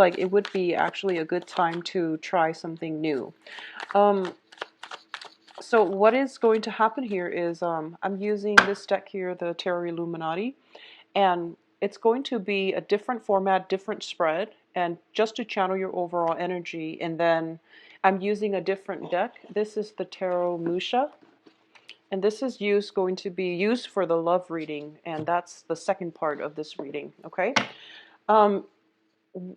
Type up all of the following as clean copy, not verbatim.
like it would be actually a good time to try something new. Um, so what is going to happen here is I'm using this deck here, the Tarot Illuminati, and it's going to be a different format, different spread, and just to channel your overall energy. And then I'm using a different deck. This is the Tarot Musha, and this is going to be used for the love reading, and that's the second part of this reading, okay? Um,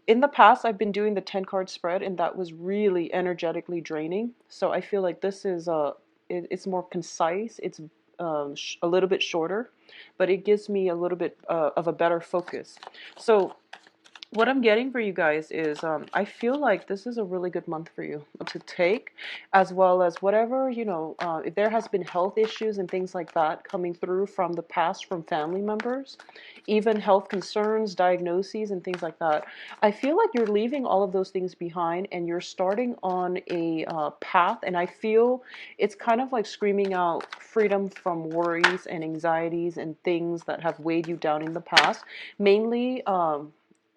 in the past, I've been doing the 10 card spread, and that was really energetically draining. So I feel like this is it's more concise. It's a little bit shorter, but it gives me a little bit of a better focus. So what I'm getting for you guys is I feel like this is a really good month for you to take, as well as whatever, if there has been health issues and things like that coming through from the past from family members, even health concerns, diagnoses, and things like that. I feel like you're leaving all of those things behind and you're starting on a path, and I feel it's kind of like screaming out freedom from worries and anxieties and things that have weighed you down in the past, mainly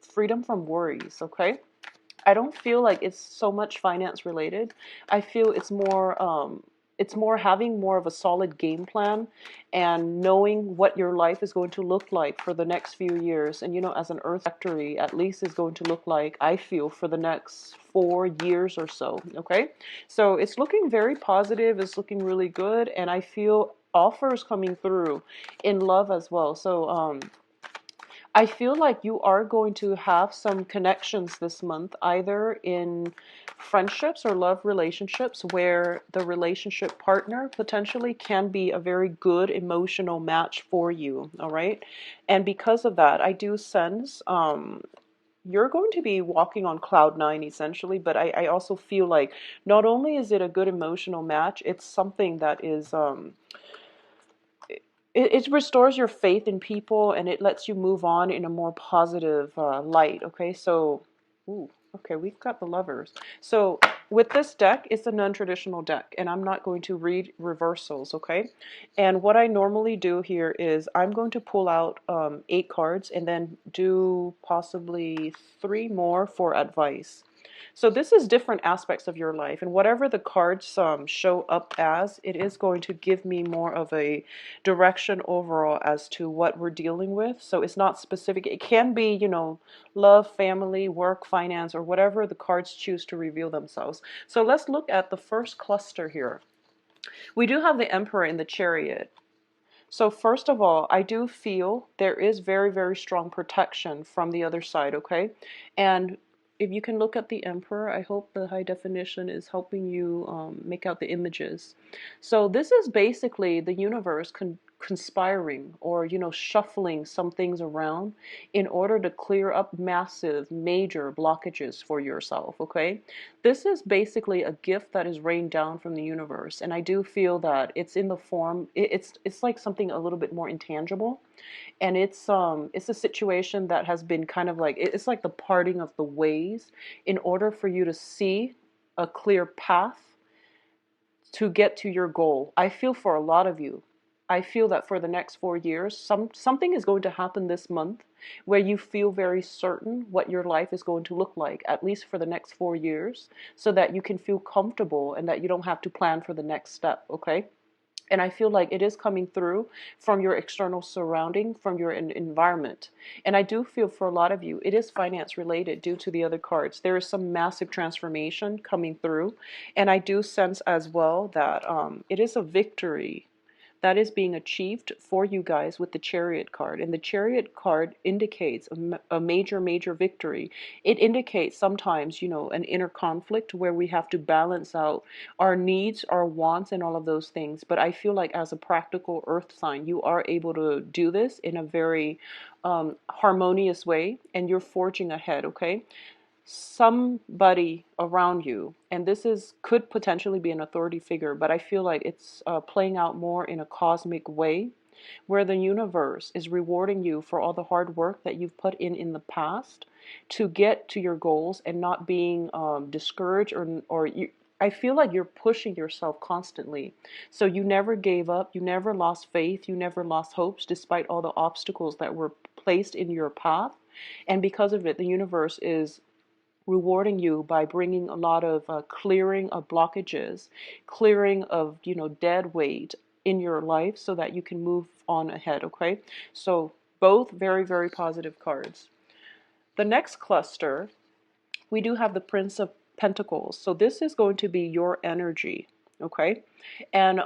freedom from worries, okay? I don't feel like it's so much finance related. I feel it's more having more of a solid game plan and knowing what your life is going to look like for the next few years. And as an earth factory, at least is going to look like, I feel, for the next 4 years or so, okay? So it's looking very positive, it's looking really good, and I feel offers coming through in love as well. So I feel like you are going to have some connections this month, either in friendships or love relationships, where the relationship partner potentially can be a very good emotional match for you, all right? And because of that, I do sense you're going to be walking on cloud nine essentially, but I also feel like not only is it a good emotional match, it's something that is it restores your faith in people, and it lets you move on in a more positive light. Okay, so ooh, okay, we've got the lovers. So with this deck, it's a non-traditional deck, and I'm not going to read reversals. Okay, and what I normally do here is I'm going to pull out 8 cards and then do possibly 3 more for advice. So this is different aspects of your life, and whatever the cards show up as, it is going to give me more of a direction overall as to what we're dealing with. So it's not specific. It can be, love, family, work, finance, or whatever the cards choose to reveal themselves. So let's look at the first cluster here. We do have the Emperor in the Chariot. So first of all, I do feel there is very, very strong protection from the other side, okay? And if you can look at the Emperor, I hope the high definition is helping you make out the images. So this is basically the universe conspiring, or shuffling some things around in order to clear up massive major blockages for yourself, okay? This is basically a gift that is rained down from the universe, and I do feel that it's in the form, it's like something a little bit more intangible, and it's a situation that has been kind of like, it's like the parting of the ways in order for you to see a clear path to get to your goal. I feel for a lot of you, I feel that for the next 4 years, something is going to happen this month where you feel very certain what your life is going to look like, at least for the next 4 years, so that you can feel comfortable and that you don't have to plan for the next step, okay? And I feel like it is coming through from your external surrounding, from your environment. And I do feel for a lot of you, it is finance related due to the other cards. There is some massive transformation coming through. And I do sense as well that it is a victory that is being achieved for you guys with the Chariot card. And the Chariot card indicates a major, major victory. It indicates sometimes, an inner conflict where we have to balance out our needs, our wants, and all of those things. But I feel like as a practical earth sign, you are able to do this in a very harmonious way, and you're forging ahead, okay? Somebody around you, and this is could potentially be an authority figure, but I feel like it's playing out more in a cosmic way, where the universe is rewarding you for all the hard work that you've put in the past to get to your goals, and not being discouraged, or you, I feel like you're pushing yourself constantly. So you never gave up, you never lost faith, you never lost hopes despite all the obstacles that were placed in your path. And because of it, the universe is rewarding you by bringing a lot of clearing of blockages, clearing of, dead weight in your life so that you can move on ahead, okay? So both very, very positive cards. The next cluster, we do have the Prince of Pentacles. So this is going to be your energy, okay? And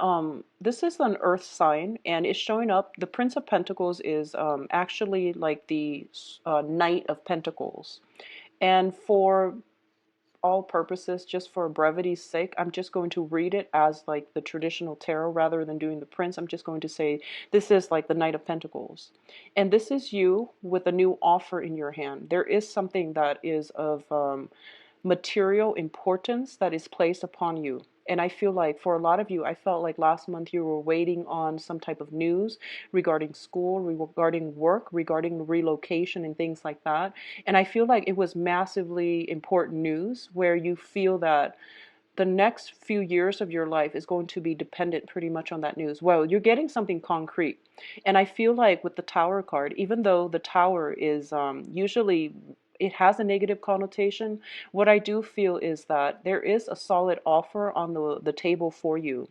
this is an earth sign, and it's showing up. The Prince of Pentacles is actually like the Knight of Pentacles. And for all purposes, just for brevity's sake, I'm just going to read it as like the traditional tarot rather than doing the prince. I'm just going to say this is like the Knight of Pentacles. And this is you with a new offer in your hand. There is something that is of material importance that is placed upon you. And I feel like for a lot of you, I felt like last month you were waiting on some type of news regarding school, regarding work, regarding relocation and things like that. And I feel like it was massively important news where you feel that the next few years of your life is going to be dependent pretty much on that news. Well, you're getting something concrete. And I feel like with the Tower card, even though the Tower is usually, it has a negative connotation, what I do feel is that there is a solid offer on the table for you.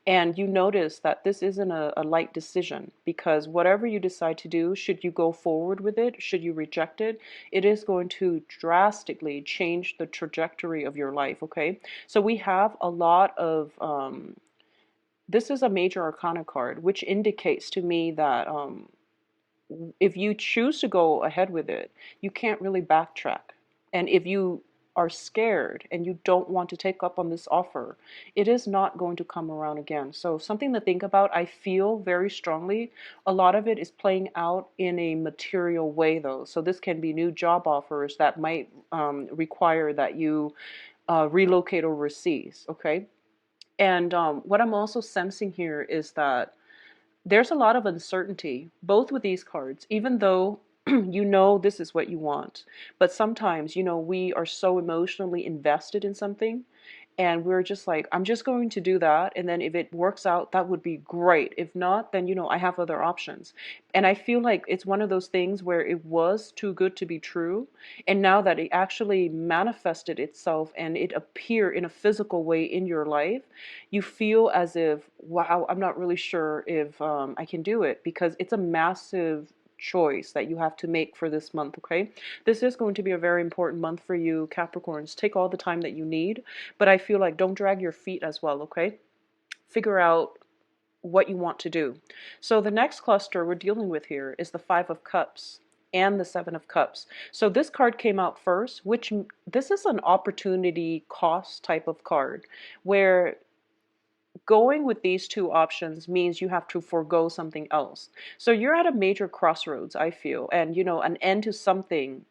And you notice that this isn't a light decision, because whatever you decide to do, should you go forward with it, should you reject it, it is going to drastically change the trajectory of your life, okay? So we have a lot of, this is a major arcana card, which indicates to me that if you choose to go ahead with it, you can't really backtrack. And if you are scared and you don't want to take up on this offer, it is not going to come around again. So something to think about. I feel very strongly a lot of it is playing out in a material way though. So this can be new job offers that might require that you relocate overseas, okay? And what I'm also sensing here is that there's a lot of uncertainty, both with these cards, even though you know this is what you want. But sometimes, we are so emotionally invested in something and we're just like, I'm just going to do that. And then if it works out, that would be great. If not, then, I have other options. And I feel like it's one of those things where it was too good to be true. And now that it actually manifested itself and it appeared in a physical way in your life, you feel as if, wow, I'm not really sure if I can do it, because it's a massive choice that you have to make for this month, okay? This is going to be a very important month for you, Capricorns. Take all the time that you need, but I feel like don't drag your feet as well, okay? Figure out what you want to do. So the next cluster we're dealing with here is the Five of Cups and the Seven of Cups. So this card came out first, which this is an opportunity cost type of card where going with these two options means you have to forego something else. So you're at a major crossroads, I feel, and an end to something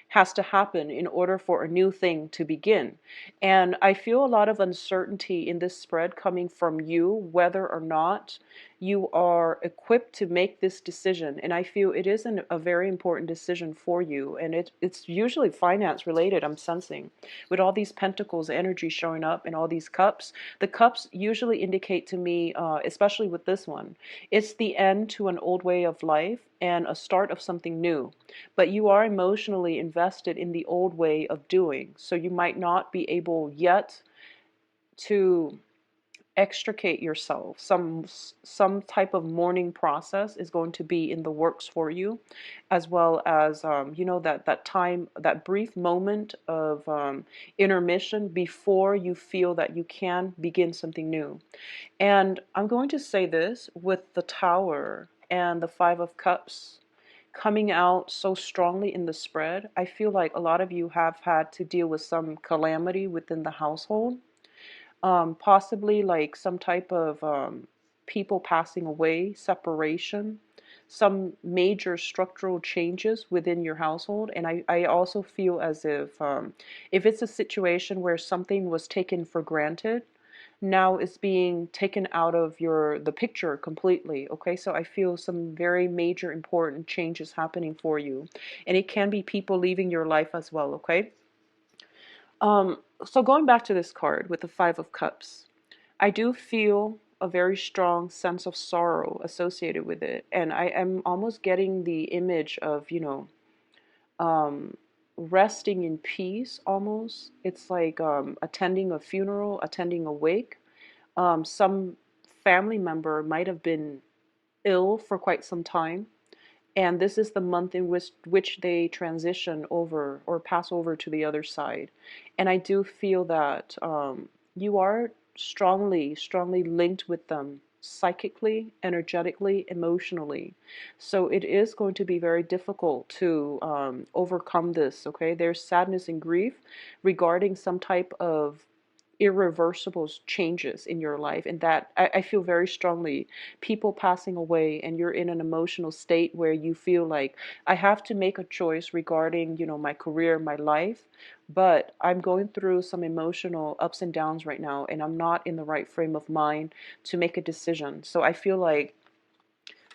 has to happen in order for a new thing to begin. And I feel a lot of uncertainty in this spread coming from you, whether or not you are equipped to make this decision. And I feel it is a very important decision for you. And it's usually finance related, I'm sensing. With all these pentacles energy showing up and all these cups, the cups usually indicate to me, especially with this one, it's the end to an old way of life and a start of something new. But you are emotionally invested in the old way of doing. So you might not be able yet to extricate yourself. Some type of mourning process is going to be in the works for you, as well as that time, that brief moment of intermission before you feel that you can begin something new. And I'm going to say this with the Tower and the Five of Cups coming out so strongly in the spread. I feel like a lot of you have had to deal with some calamity within the household, possibly like some type of people passing away, separation, some major structural changes within your household. And I also feel as if it's a situation where something was taken for granted, now it's being taken out of the picture completely. Okay, so I feel some very major important changes happening for you, and it can be people leaving your life as well. Okay, so going back to this card with the Five of Cups, I do feel a very strong sense of sorrow associated with it, and I am almost getting the image of resting in peace almost. It's like attending a funeral, attending a wake. Some family member might have been ill for quite some time, and this is the month in which they transition over or pass over to the other side. And I do feel that you are strongly linked with them psychically, energetically, emotionally. So it is going to be very difficult to overcome this. Okay, there's sadness and grief regarding some type of irreversible changes in your life, and that I feel very strongly people passing away, and you're in an emotional state where you feel like I have to make a choice regarding, my career, my life, but I'm going through some emotional ups and downs right now, and I'm not in the right frame of mind to make a decision. So I feel like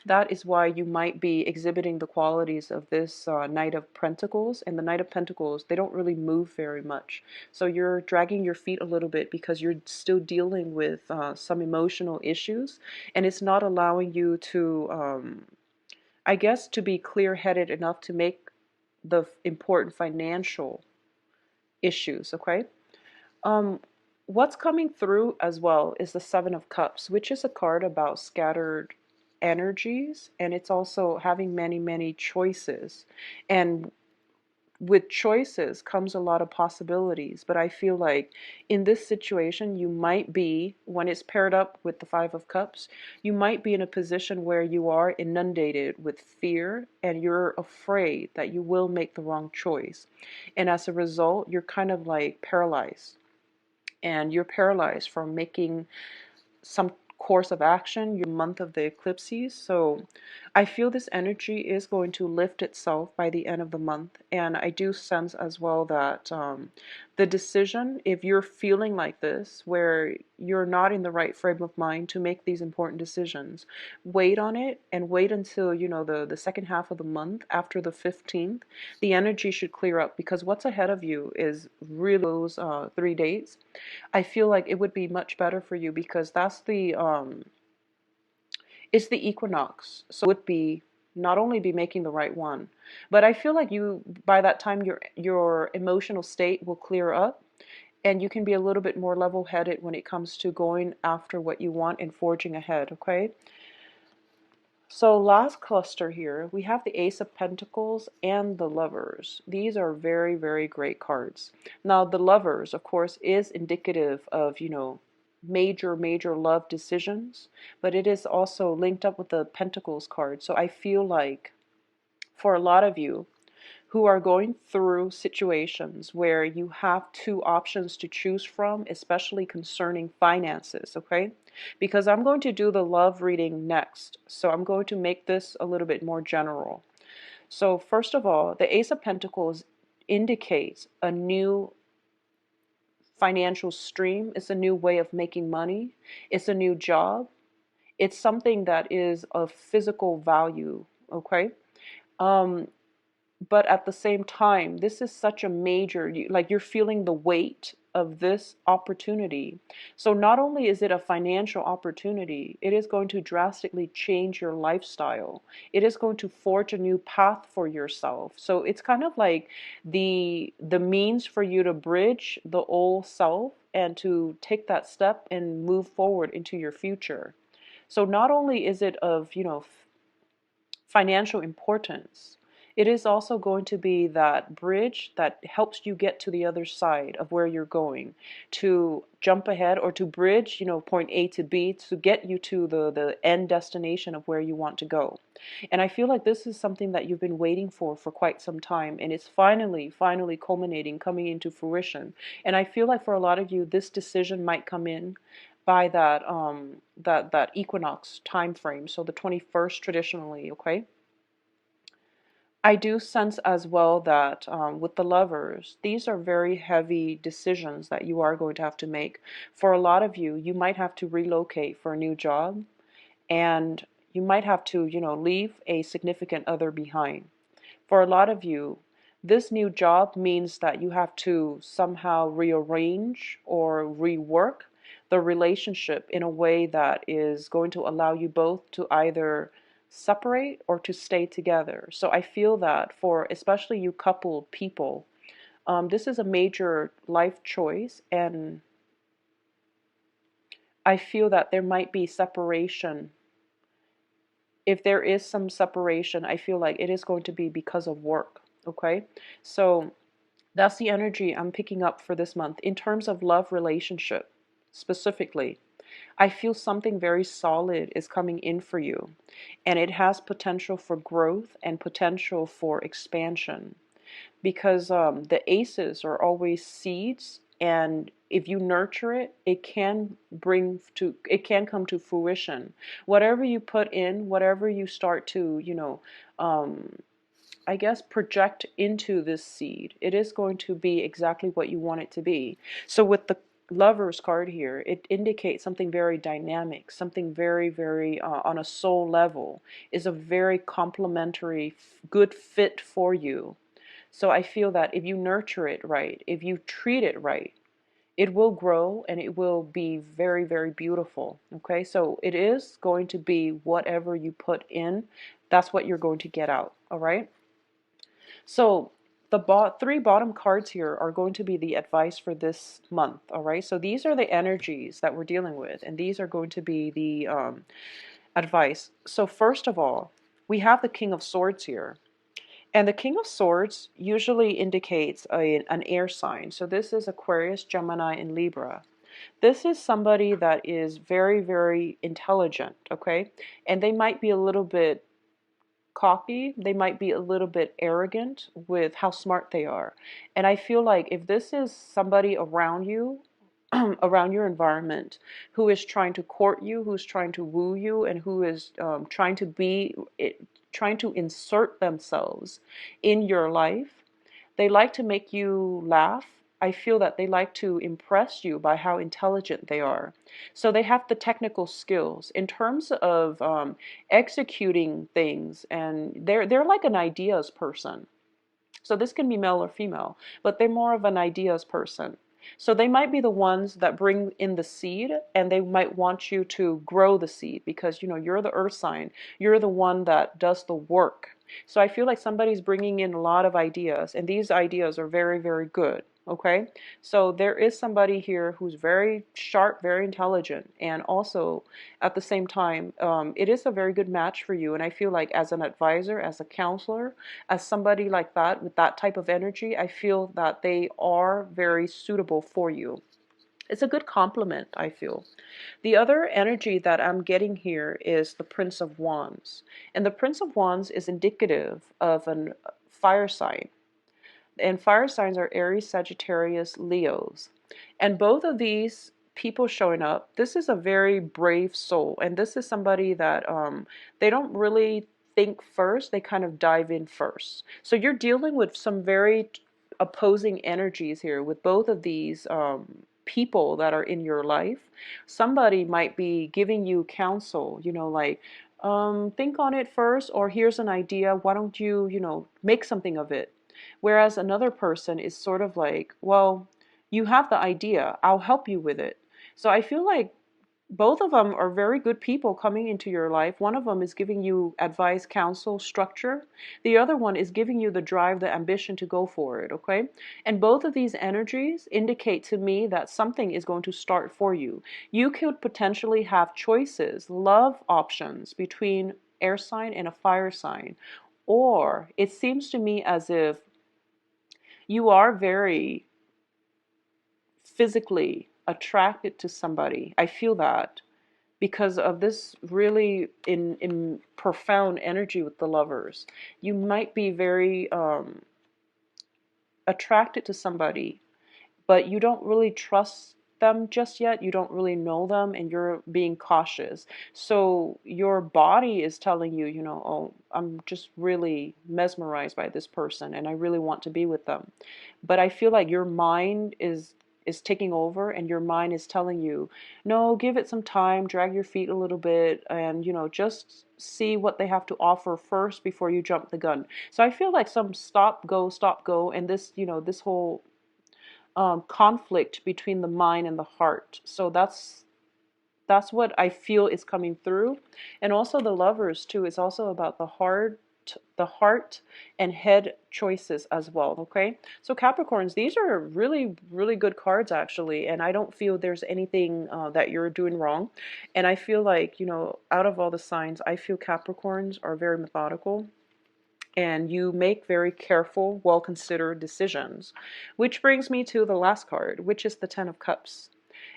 that is why you might be exhibiting the qualities of this Knight of Pentacles. And the Knight of Pentacles, they don't really move very much. So you're dragging your feet a little bit because you're still dealing with some emotional issues. And it's not allowing you to, I guess, to be clear-headed enough to make the important financial issues, okay? Um, what's coming through as well is the Seven of Cups, which is a card about scattered energies, and it's also having many choices. And with choices comes a lot of possibilities, but I feel like in this situation you might be, when it's paired up with the Five of Cups, you might be in a position where you are inundated with fear and you're afraid that you will make the wrong choice. And as a result, you're kind of like paralyzed, and you're paralyzed from making some course of action, your month of the eclipses. So I feel this energy is going to lift itself by the end of the month. And I do sense as well that the decision, if you're feeling like this, where you're not in the right frame of mind to make these important decisions, wait on it and wait until, the second half of the month after the 15th. The energy should clear up, because what's ahead of you is really those 3 days. I feel like it would be much better for you, because that's the it's the equinox. So it would be not only be making the right one, but I feel like you, by that time, your emotional state will clear up, and you can be a little bit more level-headed when it comes to going after what you want and forging ahead, okay? So last cluster here, we have the Ace of Pentacles and the Lovers. These are very great cards. Now the Lovers, of course, is indicative of, major love decisions, but it is also linked up with the Pentacles card. So I feel like for a lot of you who are going through situations where you have two options to choose from, especially concerning finances, okay? Because I'm going to do the love reading next, so I'm going to make this a little bit more general. So first of all, the Ace of Pentacles indicates a new financial stream. It's a new way of making money. It's a new job. It's something that is of physical value, okay? Um, but at the same time, this is such a major, like you're feeling the weight of this opportunity. So not only is it a financial opportunity, it is going to drastically change your lifestyle. It is going to forge a new path for yourself. So it's kind of like the means for you to bridge the old self and to take that step and move forward into your future. So not only is it of, financial importance, it is also going to be that bridge that helps you get to the other side of where you're going, to jump ahead or to bridge, point A to B, to get you to the end destination of where you want to go. And I feel like this is something that you've been waiting for quite some time, and it's finally culminating, coming into fruition. And I feel like for a lot of you, this decision might come in by that equinox time frame, so the 21st traditionally, okay? I do sense as well that with the Lovers, these are very heavy decisions that you are going to have to make. For a lot of you, you might have to relocate for a new job, and you might have to, leave a significant other behind. For a lot of you, this new job means that you have to somehow rearrange or rework the relationship in a way that is going to allow you both to either separate or to stay together. So I feel that for especially you coupled people, this is a major life choice, and I feel that there might be separation. If there is some separation, I feel like it is going to be because of work. Okay, so that's the energy I'm picking up for this month in terms of love relationship specifically. I feel something very solid is coming in for you, and it has potential for growth and potential for expansion, because the aces are always seeds, and if you nurture it, it can come to fruition. Whatever you put in, whatever you start to, um, I guess, project into this seed, it is going to be exactly what you want it to be. So with the Lovers card here, it indicates something very dynamic, something very, very on a soul level, is a very complementary, good fit for you. So I feel that if you nurture it right, if you treat it right, it will grow and it will be very, very beautiful. Okay, so it is going to be whatever you put in, that's what you're going to get out. All right. So the three bottom cards here are going to be the advice for this month. All right. So these are the energies that we're dealing with, and these are going to be the advice. So first of all, we have the King of Swords here. And the King of Swords usually indicates an air sign. So this is Aquarius, Gemini, and Libra. This is somebody that is very, very intelligent, okay? And they might be a little bit cocky. They might be a little bit arrogant with how smart they are. And I feel like if this is somebody around you, around your environment, who is trying to court you, who's trying to woo you, and who is trying to insert themselves in your life, they like to make you laugh. I feel that they like to impress you by how intelligent they are. So they have the technical skills in terms of executing things, and they're like an ideas person. So this can be male or female, but they're more of an ideas person. So they might be the ones that bring in the seed, and they might want you to grow the seed because, you're the earth sign. You're the one that does the work. So I feel like somebody's bringing in a lot of ideas, and these ideas are very, very good. Okay, so there is somebody here who's very sharp, very intelligent, and also at the same time, it is a very good match for you. And I feel like as an advisor, as a counselor, as somebody like that with that type of energy, I feel that they are very suitable for you. It's a good compliment, I feel. The other energy that I'm getting here is the Prince of Wands. And the Prince of Wands is indicative of a fire sign. And fire signs are Aries, Sagittarius, Leos. And both of these people showing up, this is a very brave soul. And this is somebody that they don't really think first, they kind of dive in first. So you're dealing with some very opposing energies here with both of these people that are in your life. Somebody might be giving you counsel, like, think on it first, or here's an idea, why don't you, make something of it. Whereas another person is sort of like, well, you have the idea, I'll help you with it. So I feel like both of them are very good people coming into your life. One of them is giving you advice, counsel, structure. The other one is giving you the drive, the ambition to go for it, okay? And both of these energies indicate to me that something is going to start for you. You could potentially have choices, love options between air sign and a fire sign. Or it seems to me as if you are very physically attracted to somebody. I feel that because of this really in profound energy with the Lovers. You might be very attracted to somebody, but you don't really trust them just yet. You don't really know them, and you're being cautious. So your body is telling you, oh, I'm just really mesmerized by this person and I really want to be with them. But I feel like your mind is taking over, and your mind is telling you, no, give it some time, drag your feet a little bit, and just see what they have to offer first before you jump the gun. So I feel like some stop go, and this whole conflict between the mind and the heart. So that's That's what I feel is coming through. And also the lovers too. It's also about the heart and head choices as well. Okay. So Capricorns, these are really, really good cards actually. And I don't feel there's anything that you're doing wrong. And I feel like, you know, out of all the signs, I feel Capricorns are very methodical and you make very careful, well-considered decisions. Which brings me to the last card, which is the Ten of Cups.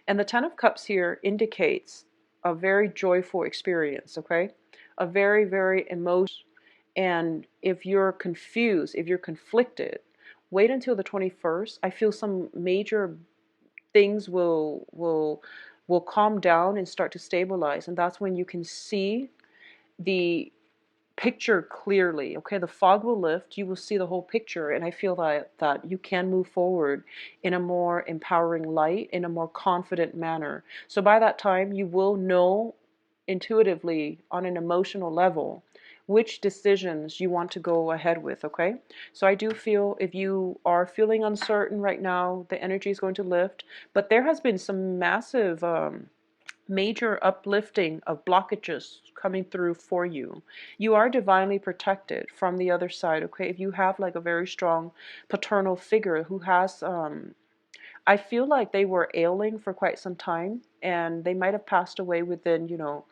And the Ten of Cups here indicates a very joyful experience, okay? A very, very emotional. And if you're confused, if you're conflicted, wait until the 21st. I feel some major things will calm down and start to stabilize. And that's when you can see the picture clearly. Okay, the fog will lift, you will see the whole picture, and I feel that you can move forward in a more empowering light, in a more confident manner. So by that time you will know intuitively on an emotional level which decisions you want to go ahead with. Okay, so I do feel if you are feeling uncertain right now, the energy is going to lift, but there has been some massive major uplifting of blockages coming through for you. You are divinely protected from the other side, okay? If you have like a very strong paternal figure who has, I feel like they were ailing for quite some time and they might have passed away within, you know,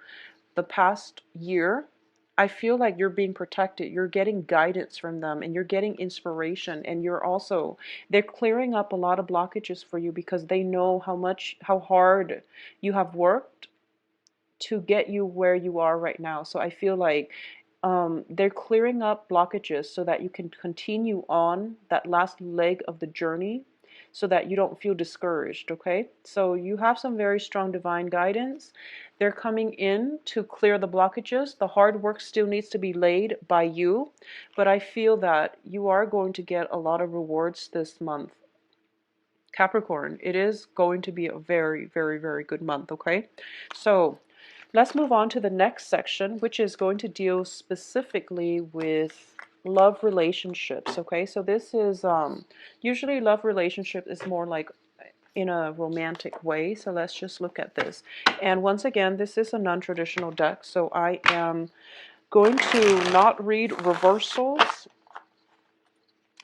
the past year. I feel like you're being protected. You're getting guidance from them and you're getting inspiration, and you're also, they're clearing up a lot of blockages for you because they know how hard you have worked to get you where you are right now. So I feel like they're clearing up blockages so that you can continue on that last leg of the journey so that you don't feel discouraged, okay? So you have some very strong divine guidance. They're coming in to clear the blockages. The hard work still needs to be laid by you, but I feel that you are going to get a lot of rewards this month. Capricorn, it is going to be a very, very, very good month, okay? So let's move on to the next section, which is going to deal specifically with love relationships, okay? So this is, usually love relationship is more like in a romantic way. So let's just look at this. And once again, this is a non-traditional deck, so I am going to not read reversals,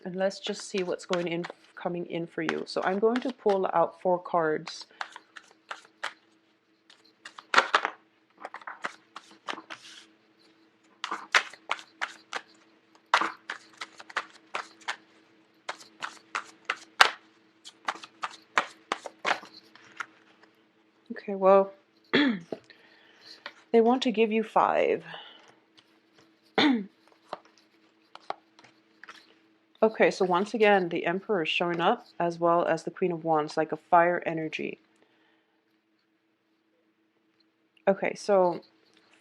and let's just see what's coming in for you. So I'm going to pull out 4 cards. Okay, well, they want to give you 5. Okay, so once again, the Emperor is showing up as well as the Queen of Wands, like a fire energy. Okay, so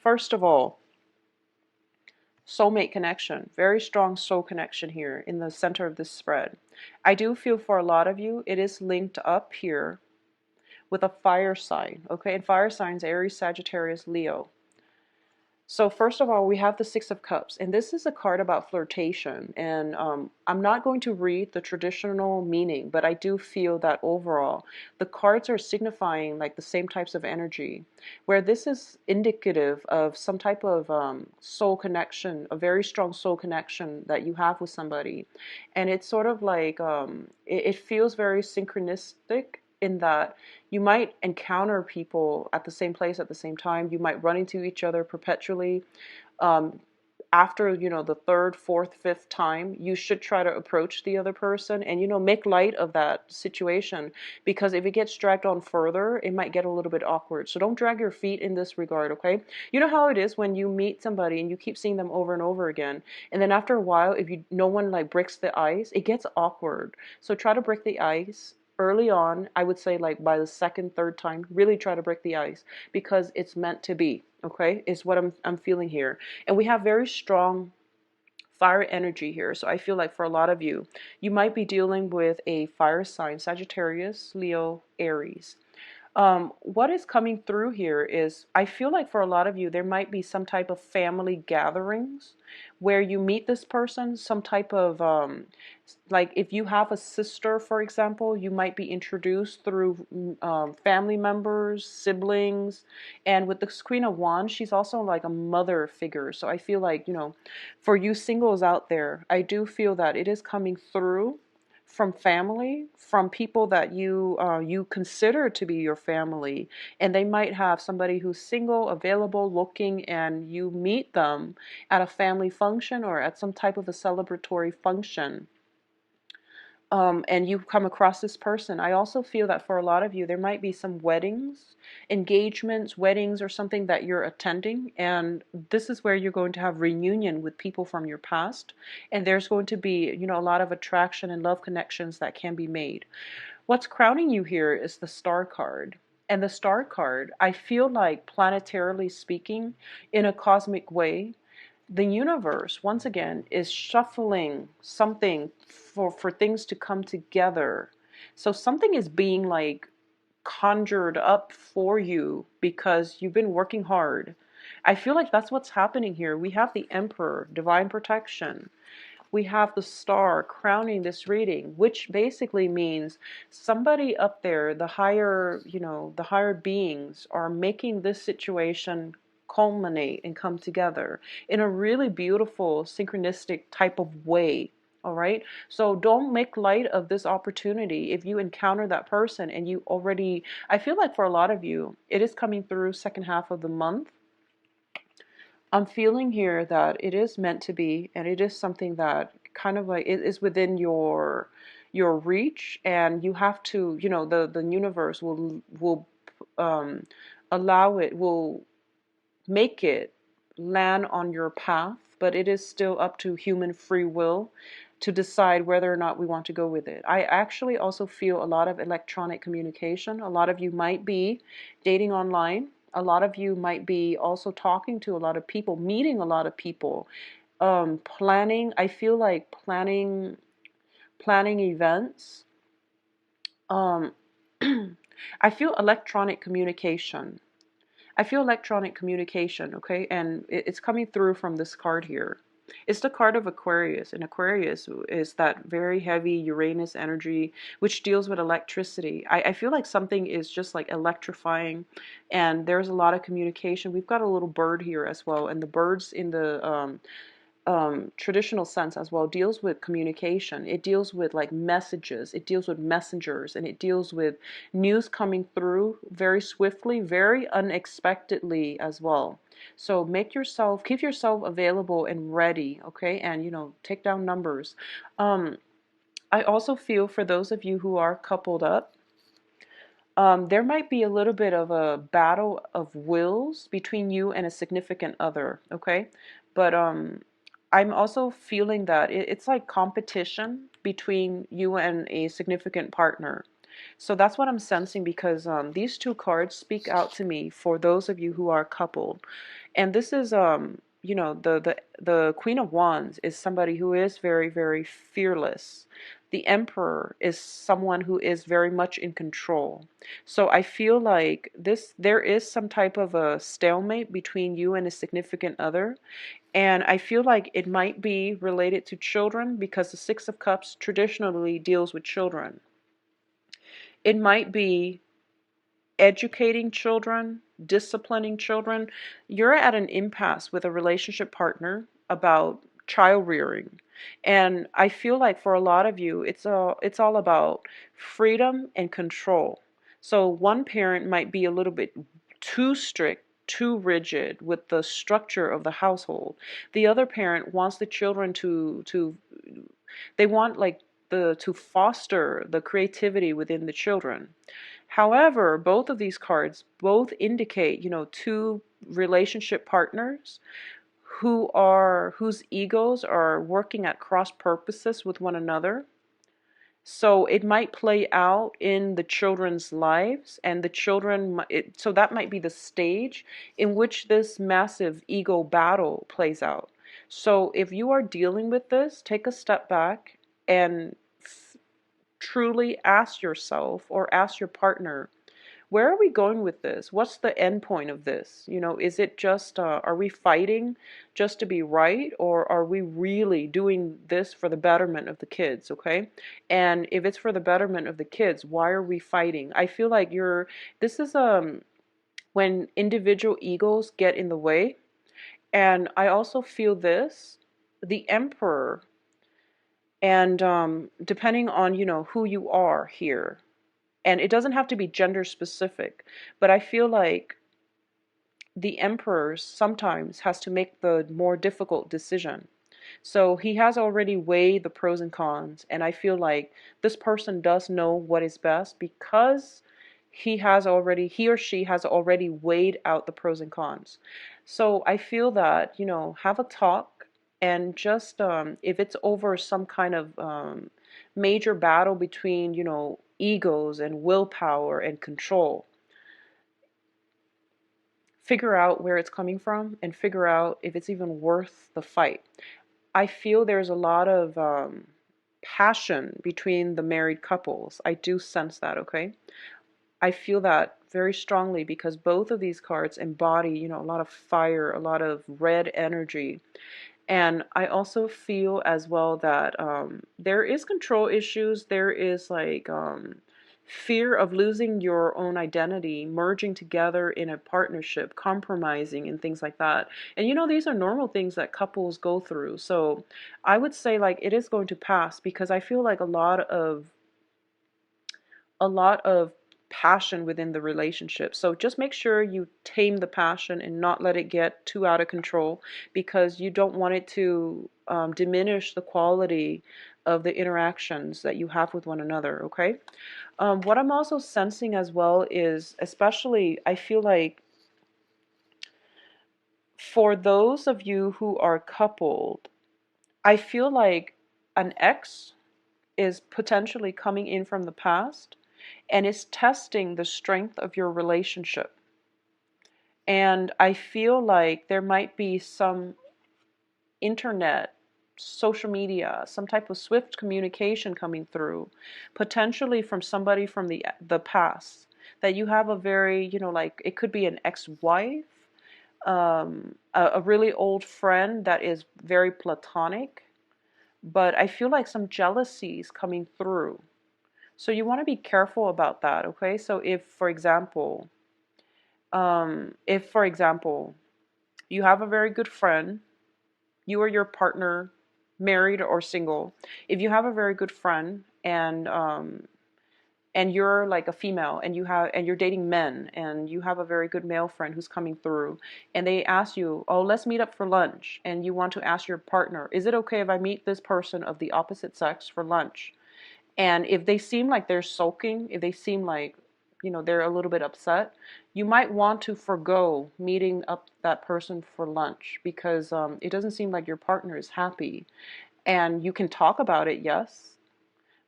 first of all, soulmate connection. Very strong soul connection here in the center of this spread. I do feel for a lot of you, it is linked up here with a fire sign, okay? And fire signs, Aries, Sagittarius, Leo. So first of all, we have the Six of Cups, and this is a card about flirtation. And I'm not going to read the traditional meaning, but I do feel that overall, the cards are signifying like the same types of energy, where this is indicative of some type of soul connection, a very strong soul connection that you have with somebody. And it's sort of like, it feels very synchronistic in that you might encounter people at the same place at the same time. You might run into each other perpetually. After, you know, the 3rd, 4th, 5th time, you should try to approach the other person and, you know, make light of that situation, because if it gets dragged on further, it might get a little bit awkward. So don't drag your feet in this regard, okay? You know how it is when you meet somebody and you keep seeing them over and over again, and then after a while, if no one like breaks the ice, it gets awkward. So try to break the ice early on. I would say like by the 2nd, 3rd time, really try to break the ice, because it's meant to be, okay? Is what I'm feeling here. And we have very strong fire energy here. So I feel like for a lot of you, you might be dealing with a fire sign, Sagittarius, Leo, Aries. What is coming through here is I feel like for a lot of you, there might be some type of family gatherings where you meet this person, some type of, like if you have a sister, for example, you might be introduced through family members, siblings. And with the Queen of Wands, she's also like a mother figure. So I feel like, for you singles out there, I do feel that it is coming through from family, from people that you consider to be your family, and they might have somebody who's single, available, looking, and you meet them at a family function or at some type of a celebratory function. And you come across this person. I also feel that for a lot of you, there might be some weddings, engagements, weddings, or something that you're attending. And this is where you're going to have reunion with people from your past. And there's going to be, a lot of attraction and love connections that can be made. What's crowning you here is the Star card. And the Star card, I feel like planetarily speaking, in a cosmic way, the universe once again is shuffling something for things to come together. So something is being like conjured up for you because you've been working hard. I feel like that's what's happening here. We have the Emperor, divine protection. We have the Star crowning this reading, which basically means somebody up there, the higher beings are making this situation culminate and come together in a really beautiful synchronistic type of way. All right. So don't make light of this opportunity. If you encounter that person and you already, I feel like for a lot of you, it is coming through second half of the month. I'm feeling here that it is meant to be, and it is something that kind of like it is within your reach, and you have to, the universe will um, allow it, will make it land on your path, but it is still up to human free will to decide whether or not we want to go with it. I actually also feel a lot of electronic communication. A lot of you might be dating online. A lot of you might be also talking to a lot of people, meeting a lot of people, planning. I feel like planning events. Um, I feel electronic communication. I feel electronic communication, okay? And it's coming through from this card here. It's the card of Aquarius, and Aquarius is that very heavy Uranus energy, which deals with electricity. I feel like something is just like electrifying, and there's a lot of communication. We've got a little bird here as well, and the birds in the traditional sense as well deals with communication. It deals with like messages, it deals with messengers, and it deals with news coming through very swiftly, very unexpectedly as well. So keep yourself available and ready, okay? And take down numbers. I also feel for those of you who are coupled up, there might be a little bit of a battle of wills between you and a significant other, okay? But I'm also feeling that it's like competition between you and a significant partner. So that's what I'm sensing, because these two cards speak out to me for those of you who are coupled. And this is the Queen of Wands is somebody who is very, very fearless. The Emperor is someone who is very much in control. So I feel like there is some type of a stalemate between you and a significant other. And I feel like it might be related to children, because the Six of Cups traditionally deals with children. It might be educating children, disciplining children. You're at an impasse with a relationship partner about child rearing. And I feel like for a lot of you, it's all about freedom and control. So one parent might be a little bit too strict, too rigid with the structure of the household. The other parent wants the children to they want like the to foster the creativity within the children. However, both of these cards both indicate, two relationship partners whose egos are working at cross purposes with one another. So it might play out in the children's lives, and the children, so that might be the stage in which this massive ego battle plays out. So if you are dealing with this, take a step back and truly ask yourself or ask your partner, where are we going with this? What's the end point of this? You know, is it just, are we fighting just to be right, or are we really doing this for the betterment of the kids, okay? And if it's for the betterment of the kids, why are we fighting? I feel like this is, when individual egos get in the way. And I also feel this, the emperor, and depending on, you know, who you are here, and it doesn't have to be gender specific, but I feel like the emperor sometimes has to make the more difficult decision. So he has already weighed the pros and cons, and I feel like this person does know what is best because he or she has already weighed out the pros and cons. So I feel that, you know, have a talk, and just if it's over some kind of major battle between, you know, egos and willpower and control, figure out where it's coming from and figure out if it's even worth the fight. I feel there's a lot of passion between the married couples. I do sense that, okay? I feel that very strongly because both of these cards embody, you know, a lot of fire, a lot of red energy. And I also feel as well that there is control issues. There is like fear of losing your own identity, merging together in a partnership, compromising, and things like that. And you know, these are normal things that couples go through. So I would say like it is going to pass because I feel like a lot of passion within the relationship. So just make sure you tame the passion and not let it get too out of control, because you don't want it to diminish the quality of the interactions that you have with one another, okay? What I'm also sensing as well is, especially, I feel like for those of you who are coupled, I feel like an ex is potentially coming in from the past and is testing the strength of your relationship. And I feel like there might be some internet, social media, some type of swift communication coming through, potentially from somebody from the past, that you have a very, you know, like it could be an ex-wife, a really old friend that is very platonic, but I feel like some jealousies coming through. So you want to be careful about that, okay? So if for example, you have a very good friend, you or your partner, married or single, if you have a very good friend and you're like a female and you're dating men and you have a very good male friend who's coming through and they ask you, oh, let's meet up for lunch, and you want to ask your partner, is it okay if I meet this person of the opposite sex for lunch? And if they seem like they're sulking, if they seem like, you know, they're a little bit upset, you might want to forgo meeting up that person for lunch because it doesn't seem like your partner is happy. And you can talk about it, yes,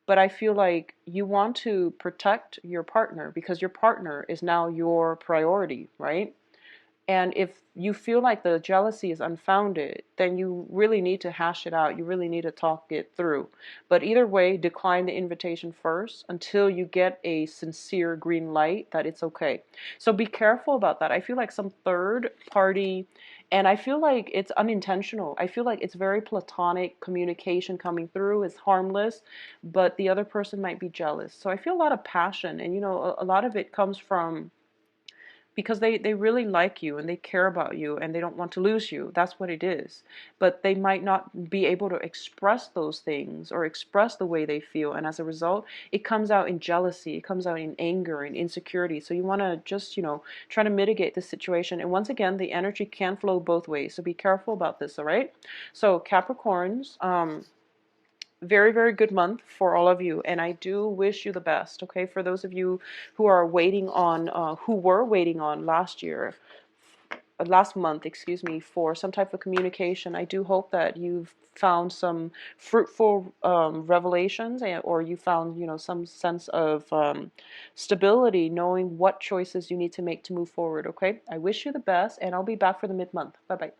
but I feel like you want to protect your partner because your partner is now your priority, right? And if you feel like the jealousy is unfounded, then you really need to hash it out. You really need to talk it through. But either way, decline the invitation first until you get a sincere green light that it's okay. So be careful about that. I feel like some third party, and I feel like it's unintentional. I feel like it's very platonic communication coming through. It's harmless, but the other person might be jealous. So I feel a lot of passion, and you know, a lot of it comes from because they really like you and they care about you and they don't want to lose you. That's what it is. But they might not be able to express those things or express the way they feel. And as a result, it comes out in jealousy, it comes out in anger and insecurity. So you want to just, you know, try to mitigate the situation. And once again, the energy can flow both ways. So be careful about this, all right? So Capricorns, very, very good month for all of you, and I do wish you the best, okay? For those of you who are waiting on, who were waiting on last month, excuse me, for some type of communication, I do hope that you've found some fruitful revelations, or you found, you know, some sense of stability, knowing what choices you need to make to move forward, okay? I wish you the best, and I'll be back for the mid-month. Bye-bye.